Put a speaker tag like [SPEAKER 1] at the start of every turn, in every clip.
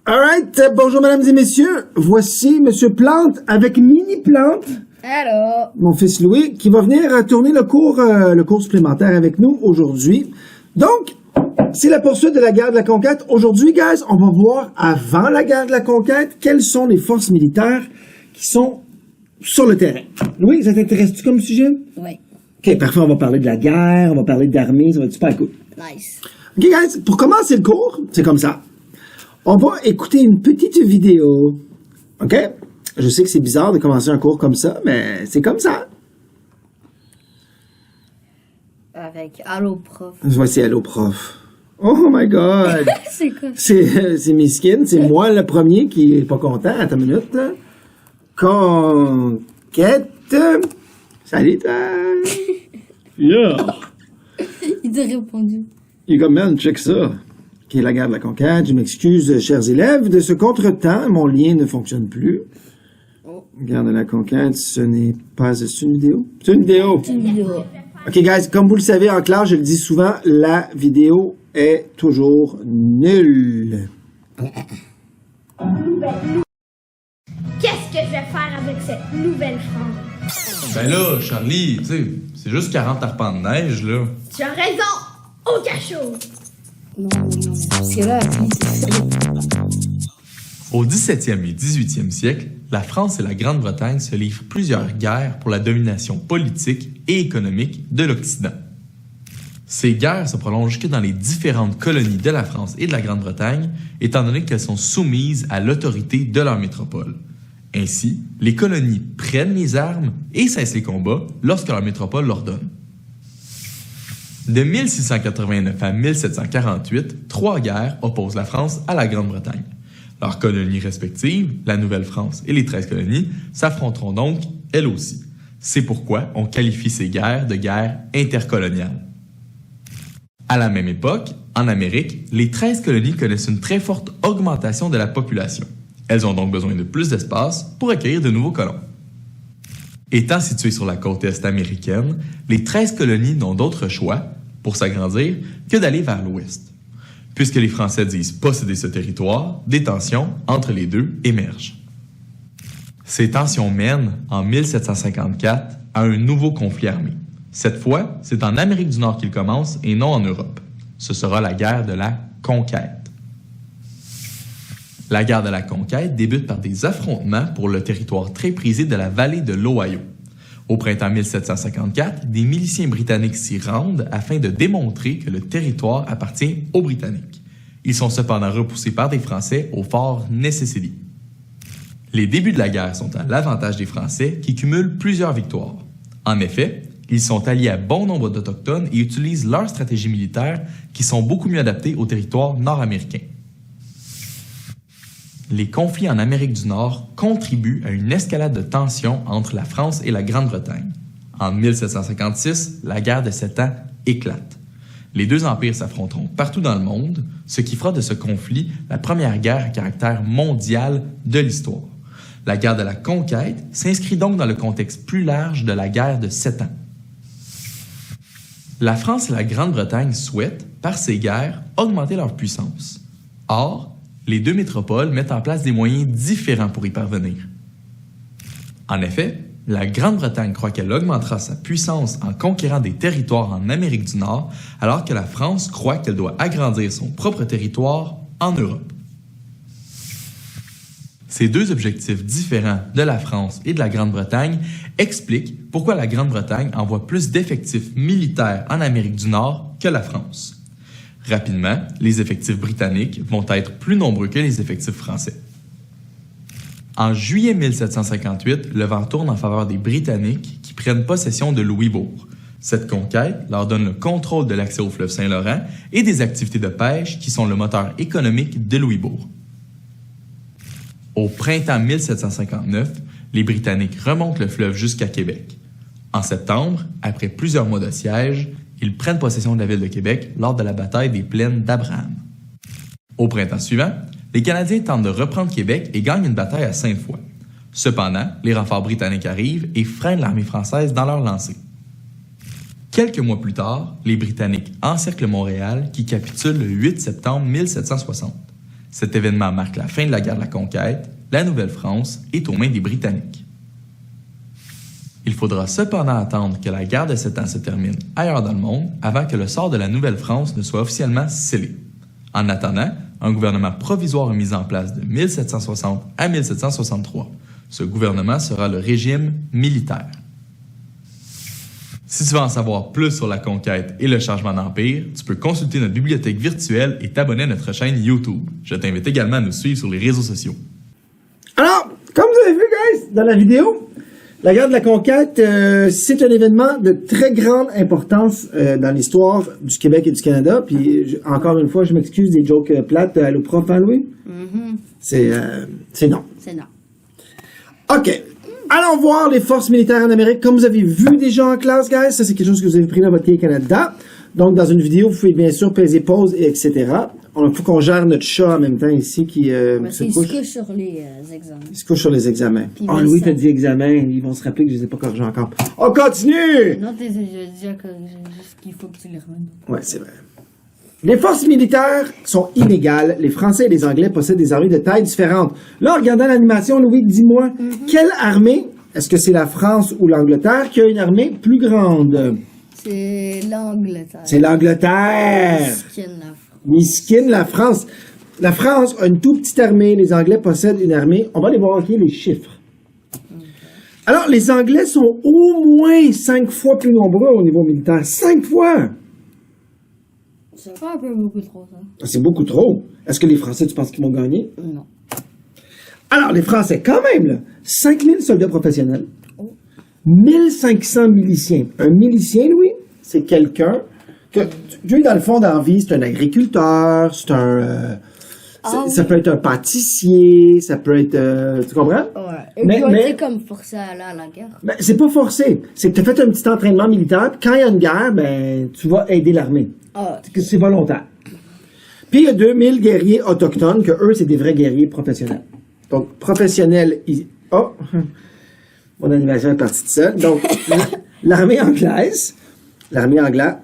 [SPEAKER 1] Alright, bonjour mesdames et messieurs. Voici Monsieur Plante avec Mini Plante,
[SPEAKER 2] Allô?
[SPEAKER 1] mon fils Louis, qui va venir tourner le cours supplémentaire avec nous aujourd'hui. Donc, c'est la poursuite de la guerre de la conquête. Aujourd'hui, guys, on va voir avant la guerre de la conquête, quelles sont les forces militaires qui sont sur le terrain. Louis, ça t'intéresse-tu comme sujet?
[SPEAKER 2] Oui.
[SPEAKER 1] Ok, parfait, on va parler de la guerre, on va parler d'armée, ça va être super cool.
[SPEAKER 2] Nice.
[SPEAKER 1] Ok, guys, pour commencer le cours, c'est comme ça. On va écouter une petite vidéo. OK? Je sais que c'est bizarre de commencer un cours comme ça, mais c'est comme ça.
[SPEAKER 2] Avec Allô prof.
[SPEAKER 1] Voici Allô prof. Oh my God!
[SPEAKER 2] C'est quoi?
[SPEAKER 1] C'est miskin, c'est moi le premier qui est pas content. Attends une minute. Là. Conquête. Salut toi!
[SPEAKER 3] Yeah!
[SPEAKER 2] Il t'a répondu.
[SPEAKER 1] Il est comme, man, check ça. OK, la guerre de la conquête. Je m'excuse, chers élèves, de ce contretemps. Mon lien ne fonctionne plus.
[SPEAKER 2] Oh.
[SPEAKER 1] Guerre de la conquête, ce n'est pas... C'est une vidéo? C'est une vidéo!
[SPEAKER 2] C'est une vidéo.
[SPEAKER 1] OK, guys, comme vous le savez en classe, je le dis souvent, la vidéo est toujours nulle.
[SPEAKER 4] Qu'est-ce que je vais faire avec cette nouvelle France?
[SPEAKER 3] Ben là, Charlie, tu sais, c'est juste 40 arpents de neige, là.
[SPEAKER 4] Tu as raison! Au cachot!
[SPEAKER 2] Non, parce que là,
[SPEAKER 3] Au 17e et 18e siècle, la France et la Grande-Bretagne se livrent plusieurs guerres pour la domination politique et économique de l'Occident. Ces guerres se prolongent jusque dans les différentes colonies de la France et de la Grande-Bretagne, étant donné qu'elles sont soumises à l'autorité de leur métropole. Ainsi, les colonies prennent les armes et cessent les combats lorsque leur métropole l'ordonne. De 1689 à 1748, 3 guerres opposent la France à la Grande-Bretagne. Leurs colonies respectives, la Nouvelle-France et les 13 colonies, s'affronteront donc elles aussi. C'est pourquoi on qualifie ces guerres de guerres intercoloniales. À la même époque, en Amérique, les 13 colonies connaissent une très forte augmentation de la population. Elles ont donc besoin de plus d'espace pour accueillir de nouveaux colons. Étant situées sur la côte est américaine, les 13 colonies n'ont d'autre choix, pour s'agrandir, que d'aller vers l'ouest. Puisque les Français disent posséder ce territoire, des tensions entre les deux émergent. Ces tensions mènent, en 1754, à un nouveau conflit armé. Cette fois, c'est en Amérique du Nord qu'il commence et non en Europe. Ce sera la guerre de la conquête. La guerre de la conquête débute par des affrontements pour le territoire très prisé de la vallée de l'Ohio. Au printemps 1754, des miliciens britanniques s'y rendent afin de démontrer que le territoire appartient aux Britanniques. Ils sont cependant repoussés par des Français au fort Necessity. Les débuts de la guerre sont à l'avantage des Français qui cumulent plusieurs victoires. En effet, ils sont alliés à bon nombre d'Autochtones et utilisent leurs stratégies militaires qui sont beaucoup mieux adaptées au territoire nord-américain. Les conflits en Amérique du Nord contribuent à une escalade de tensions entre la France et la Grande-Bretagne. En 1756, la guerre de 7 ans éclate. Les deux empires s'affronteront partout dans le monde, ce qui fera de ce conflit la première guerre à caractère mondial de l'histoire. La guerre de la conquête s'inscrit donc dans le contexte plus large de la guerre de 7 ans. La France et la Grande-Bretagne souhaitent, par ces guerres, augmenter leur puissance. Or, les deux métropoles mettent en place des moyens différents pour y parvenir. En effet, la Grande-Bretagne croit qu'elle augmentera sa puissance en conquérant des territoires en Amérique du Nord, alors que la France croit qu'elle doit agrandir son propre territoire en Europe. Ces deux objectifs différents de la France et de la Grande-Bretagne expliquent pourquoi la Grande-Bretagne envoie plus d'effectifs militaires en Amérique du Nord que la France. Rapidement, les effectifs britanniques vont être plus nombreux que les effectifs français. En juillet 1758, le vent tourne en faveur des Britanniques qui prennent possession de Louisbourg. Cette conquête leur donne le contrôle de l'accès au fleuve Saint-Laurent et des activités de pêche qui sont le moteur économique de Louisbourg. Au printemps 1759, les Britanniques remontent le fleuve jusqu'à Québec. En septembre, après plusieurs mois de siège, ils prennent possession de la ville de Québec lors de la bataille des plaines d'Abraham. Au printemps suivant, les Canadiens tentent de reprendre Québec et gagnent une bataille à Sainte-Foy. Cependant, les renforts britanniques arrivent et freinent l'armée française dans leur lancée. Quelques mois plus tard, les Britanniques encerclent Montréal qui capitule le 8 septembre 1760. Cet événement marque la fin de la guerre de la conquête. La Nouvelle-France est aux mains des Britanniques. Il faudra cependant attendre que la guerre de 7 ans se termine ailleurs dans le monde avant que le sort de la Nouvelle-France ne soit officiellement scellé. En attendant, un gouvernement provisoire est mis en place de 1760 à 1763. Ce gouvernement sera le régime militaire. Si tu veux en savoir plus sur la conquête et le changement d'empire, tu peux consulter notre bibliothèque virtuelle et t'abonner à notre chaîne YouTube. Je t'invite également à nous suivre sur les réseaux sociaux.
[SPEAKER 1] Alors, comme vous avez vu, guys, dans la vidéo, la guerre de la conquête, c'est un événement de très grande importance dans l'histoire du Québec et du Canada. Puis, encore une fois, je m'excuse des jokes plates à prof, hein, Louis? C'est non.
[SPEAKER 2] C'est non.
[SPEAKER 1] OK. Allons voir les forces militaires en Amérique. Comme vous avez vu déjà en classe, guys, ça, c'est quelque chose que vous avez pris dans votre cahier Canada. Donc, dans une vidéo, vous pouvez bien sûr peser pause, et etc. Il faut qu'on gère notre chat en même temps ici qui se couche.
[SPEAKER 2] Il se couche sur les examens.
[SPEAKER 1] Il se couche sur les examens.
[SPEAKER 2] Puis
[SPEAKER 1] Oh, Louis t'a dit examen. Ils vont se rappeler que je les ai pas corrigés encore. On continue!
[SPEAKER 2] Non, j'ai déjà corrigé. Juste qu'il faut que tu les remettes.
[SPEAKER 1] Ouais, c'est vrai. Les forces militaires sont inégales. Les Français et les Anglais possèdent des armées de tailles différentes. Là, en regardant l'animation, Louis, dis-moi, quelle armée, est-ce que c'est la France ou l'Angleterre, qui a une armée plus grande?
[SPEAKER 2] C'est l'Angleterre.
[SPEAKER 1] C'est l'Angleterre! Miskin, la France. La France a une toute petite armée. Les Anglais possèdent une armée. On va aller voir les chiffres. Alors, les Anglais sont au moins 5 fois plus nombreux au niveau militaire. 5 fois!
[SPEAKER 2] C'est pas un peu beaucoup trop, ça?
[SPEAKER 1] C'est beaucoup trop. Est-ce que les Français, tu penses qu'ils vont gagner?
[SPEAKER 2] Non.
[SPEAKER 1] Alors, les Français, quand même, là, 5000 soldats professionnels, 1500 miliciens. Un milicien, Louis, c'est quelqu'un que, lui, dans le fond, dans la vie, c'est un agriculteur, c'est un... ça peut être un pâtissier, ça peut être... tu comprends?
[SPEAKER 2] Ouais. Mais comme forcé à aller à la guerre.
[SPEAKER 1] Ben, c'est pas forcé. C'est que tu as fait un petit entraînement militaire, puis quand il y a une guerre, ben, tu vas aider l'armée. C'est volontaire. Puis il y a 2000 guerriers autochtones, que eux, c'est des vrais guerriers professionnels. Donc, professionnels... Oh! Mon animation est partie de seule. Donc, l'armée anglaise... L'armée anglaise...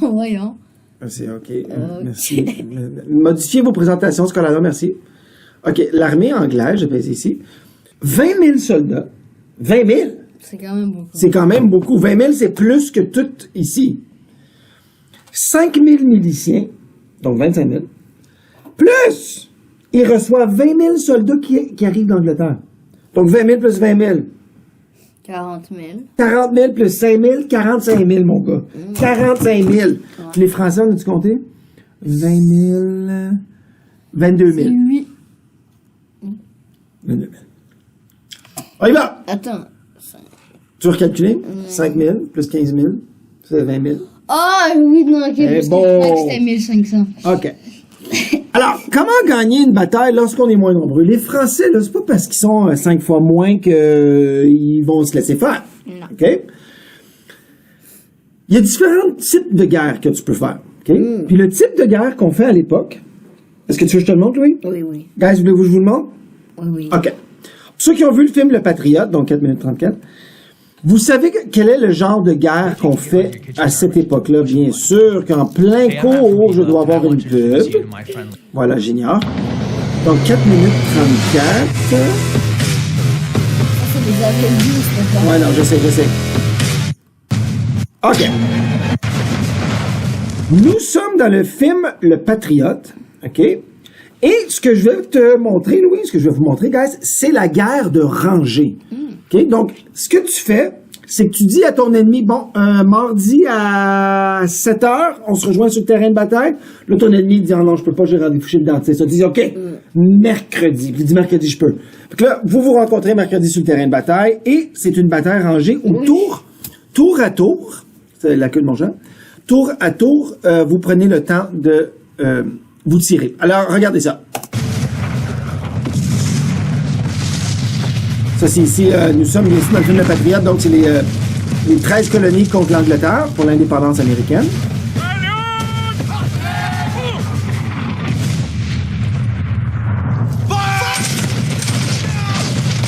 [SPEAKER 2] Voyons.
[SPEAKER 1] C'est OK. Merci. Modifiez vos présentations scolaires, merci. OK. L'armée anglaise, je pèse ici. 20 000 soldats. 20 000?
[SPEAKER 2] C'est quand même beaucoup.
[SPEAKER 1] C'est quand même beaucoup. 20 000, c'est plus que tout ici. 5 000 miliciens, donc 25 000. Plus, il reçoit 20 000 soldats qui arrivent d'Angleterre. Donc 20 000 plus 20 000.
[SPEAKER 2] 40 000.
[SPEAKER 1] 40 000 plus 5 000, 45 000, mon gars. 45 000. Ouais. Les Français, on a-tu compté? 20 000... 22 000.
[SPEAKER 2] C'est 8.
[SPEAKER 1] 22 000. On y va!
[SPEAKER 2] Attends.
[SPEAKER 1] Tu veux recalculer? 5 000 plus 15 000, c'est 20 000.
[SPEAKER 2] Ah, oui, non, ok. Parce
[SPEAKER 1] bon.
[SPEAKER 2] que je crois que c'était 1500.
[SPEAKER 1] OK. Alors, comment gagner une bataille lorsqu'on est moins nombreux? Les Français, là, c'est pas parce qu'ils sont 5 fois moins qu'ils vont se laisser faire.
[SPEAKER 2] Non.
[SPEAKER 1] OK? Il y a différents types de guerres que tu peux faire. OK? Puis le type de guerre qu'on fait à l'époque, est-ce que tu veux que je te le montre, Louis?
[SPEAKER 2] Oui, oui.
[SPEAKER 1] Guys, voulez-vous que je vous le montre?
[SPEAKER 2] Oui, oui.
[SPEAKER 1] OK. Ceux qui ont vu le film Le Patriote, donc 4 minutes 34, vous savez quel est le genre de guerre qu'on fait à cette époque-là? Bien sûr qu'en plein cours, je dois avoir une pub. Voilà, j'ignore. Donc, 4 minutes 34.
[SPEAKER 2] Ça, vous avez vu, c'est pas.
[SPEAKER 1] Ouais, non, je sais. OK. Nous sommes dans le film Le Patriote. OK? Et ce que je vais te montrer, Louis, ce que je vais vous montrer, guys, c'est la guerre de rangée. OK? Donc, ce que tu fais, c'est que tu dis à ton ennemi, bon, mardi à 7 heures, on se rejoint sur le terrain de bataille. Là, ton ennemi dit, oh non, je peux pas, j'ai rendez-vous chez le dentiste. Tu dis, OK, mercredi. Puis il dit, mercredi, je peux. Fait que là, vous vous rencontrez mercredi sur le terrain de bataille et c'est une bataille rangée où tour à tour, c'est la queue de mon chat, tour à tour, vous prenez le temps de vous tirer. Alors, regardez ça. Ça, c'est ici, nous sommes ici dans le film Le Patriote, donc c'est les 13 colonies contre l'Angleterre pour l'indépendance américaine.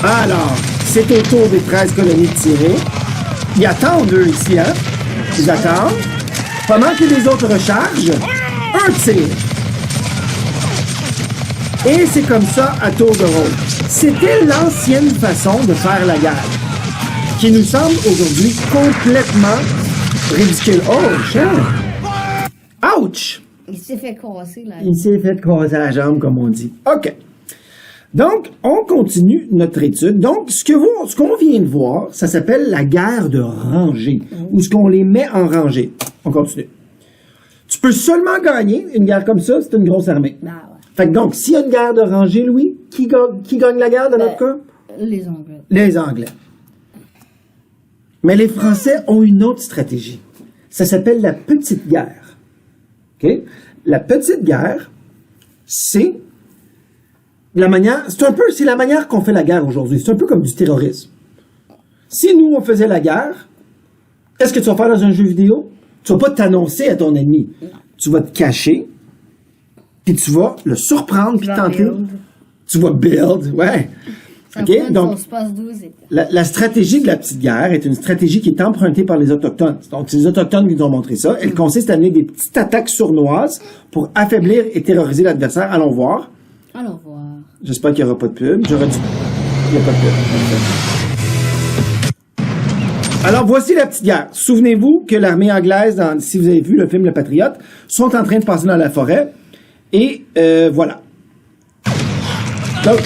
[SPEAKER 1] Alors, c'est au tour des 13 colonies de tirer. Ils attendent, eux, ici, hein? Ils attendent. Pendant que les autres rechargent, un tir. Et c'est comme ça à tour de rôle. C'était l'ancienne façon de faire la guerre, qui nous semble aujourd'hui complètement ridicule. Oh, cher! Ouch!
[SPEAKER 2] Il s'est fait casser, là.
[SPEAKER 1] Il s'est fait casser la jambe, comme on dit. OK. Donc, on continue notre étude. Donc, ce qu'on vient de voir, ça s'appelle la guerre de rangée, où ce qu'on les met en rangée. On continue. Tu peux seulement gagner une guerre comme ça, c'est une grosse armée.
[SPEAKER 2] Ah ouais.
[SPEAKER 1] Fait que donc, s'il y a une guerre de rangée, Louis, qui gagne la guerre dans notre cas?
[SPEAKER 2] Les Anglais.
[SPEAKER 1] Les Anglais. Mais les Français ont une autre stratégie. Ça s'appelle la petite guerre. OK? La petite guerre, c'est la manière qu'on fait la guerre aujourd'hui. C'est un peu comme du terrorisme. Si nous, on faisait la guerre, qu'est-ce que tu vas faire dans un jeu vidéo? Tu vas pas t'annoncer à ton ennemi.
[SPEAKER 2] Non.
[SPEAKER 1] Tu vas te cacher, puis tu vas le surprendre, puis tenter. Tu vas build, ouais. OK? Donc, la stratégie de la petite guerre est une stratégie qui est empruntée par les Autochtones. Donc, c'est les Autochtones qui nous ont montré ça. Elle consiste à amener des petites attaques sournoises pour affaiblir et terroriser l'adversaire. Allons voir.
[SPEAKER 2] Allons voir.
[SPEAKER 1] J'espère qu'il n'y aura pas de pub. Il n'y a pas de pub. Alors, voici la petite guerre. Souvenez-vous que l'armée anglaise, si vous avez vu le film Le Patriote, sont en train de passer dans la forêt. Et voilà. Donc,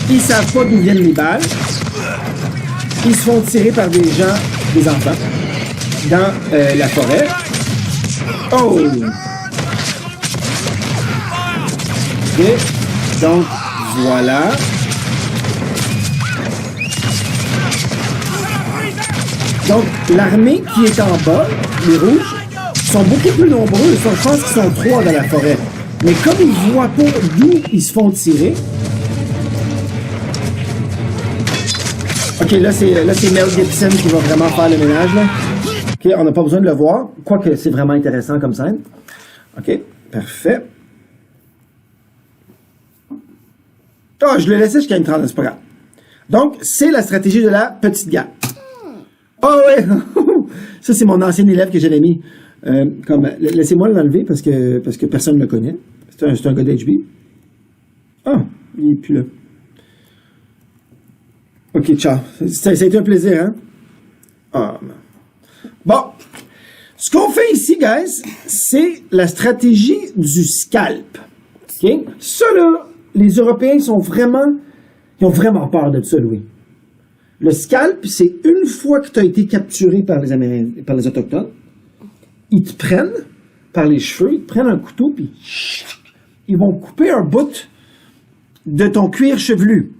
[SPEAKER 1] ils savent pas d'où viennent les balles. Ils se font tirer par des gens, des enfants, dans la forêt. Oh! OK. Donc, voilà. Donc, l'armée qui est en bas, les rouges, sont beaucoup plus nombreux. Je pense qu'ils sont 3 dans la forêt. Mais comme ils ne voient pas d'où ils se font tirer... OK, là, c'est Mel Gibson qui va vraiment faire le ménage, là. OK, on n'a pas besoin de le voir, quoique c'est vraiment intéressant comme scène. OK, parfait. Ah, je le laissais jusqu'à une trentaine, c'est pas grave. Donc, c'est la stratégie de la petite guerre. Oh ouais! Ça, c'est mon ancien élève que j'avais mis. Laissez-moi l'enlever parce que personne ne le connaît. C'est un gars d'HB. Ah, il n'est plus là. OK, ciao. Ça a été un plaisir, hein? Ah. Bon. Ce qu'on fait ici, guys, c'est la stratégie du scalp. OK? Ça, là, les Européens ils ont vraiment peur de ça, Louis. Le scalp, c'est une fois que tu as été capturé par les Amérindiens, par les Autochtones, ils te prennent par les cheveux, ils te prennent un couteau, puis ils vont couper un bout de ton cuir chevelu.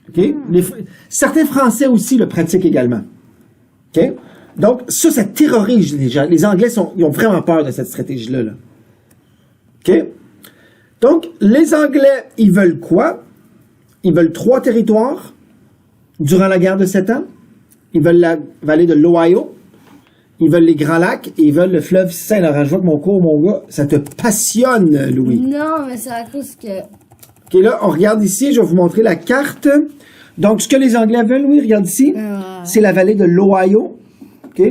[SPEAKER 1] Okay? Certains Français aussi le pratiquent également. Okay? Donc, ça terrorise les gens. Les Anglais, ils ont vraiment peur de cette stratégie-là. Là. OK? Donc, les Anglais, ils veulent quoi? Ils veulent 3 territoires durant la guerre de 7 ans. Ils veulent la vallée de l'Ohio. Ils veulent les Grands Lacs et ils veulent le fleuve Saint-Laurent. Je vois que mon gars, ça te passionne, Louis.
[SPEAKER 2] Non, mais c'est à cause que...
[SPEAKER 1] OK, là, on regarde ici. Je vais vous montrer la carte. Donc, ce que les Anglais veulent, Louis, regarde ici. C'est la vallée de l'Ohio. OK?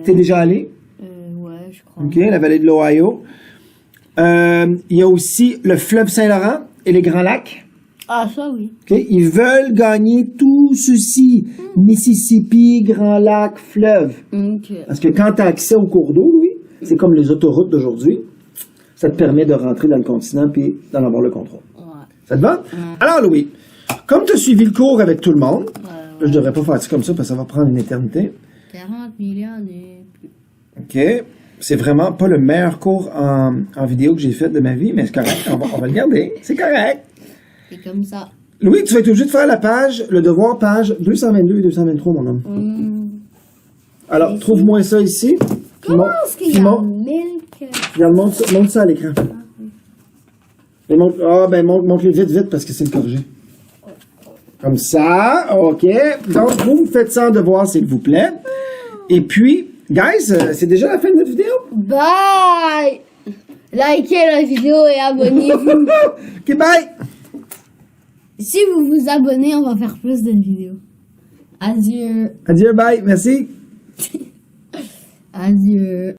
[SPEAKER 1] T'es déjà allé?
[SPEAKER 2] Ouais, je crois.
[SPEAKER 1] OK, la vallée de l'Ohio. Il y a aussi le fleuve Saint-Laurent et les Grands Lacs.
[SPEAKER 2] Ah, ça, oui.
[SPEAKER 1] OK? Ils veulent gagner tout ceci. Mississippi, Grand Lac, fleuve. Parce que quand tu as accès au cours d'eau, oui, c'est comme les autoroutes d'aujourd'hui. Ça te permet de rentrer dans le continent et d'en avoir le contrôle.
[SPEAKER 2] Ouais.
[SPEAKER 1] Ça te va? Alors, Louis, comme tu as suivi le cours avec tout le monde, là, je devrais pas faire ça comme ça parce que ça va prendre une éternité.
[SPEAKER 2] 40 millions et plus.
[SPEAKER 1] OK. C'est vraiment pas le meilleur cours en vidéo que j'ai fait de ma vie, mais c'est correct. On va le garder. C'est correct.
[SPEAKER 2] C'est comme ça.
[SPEAKER 1] Louis, tu vas être obligé de faire le devoir, page 222 et 223, mon homme. Alors, trouve-moi ça ici.
[SPEAKER 2] Comment est-ce qu'il y a Milk?
[SPEAKER 1] Regarde, montre ça à l'écran. Et montre-le vite, parce que c'est le corrigé. Comme ça, OK. Donc, vous me faites ça en devoir, s'il vous plaît. Et puis, guys, c'est déjà la fin de notre vidéo.
[SPEAKER 2] Bye! Likez la vidéo et abonnez-vous.
[SPEAKER 1] OK, bye!
[SPEAKER 2] Si vous vous abonnez, on va faire plus de vidéos. Adieu.
[SPEAKER 1] Adieu, bye, merci.
[SPEAKER 2] Adieu.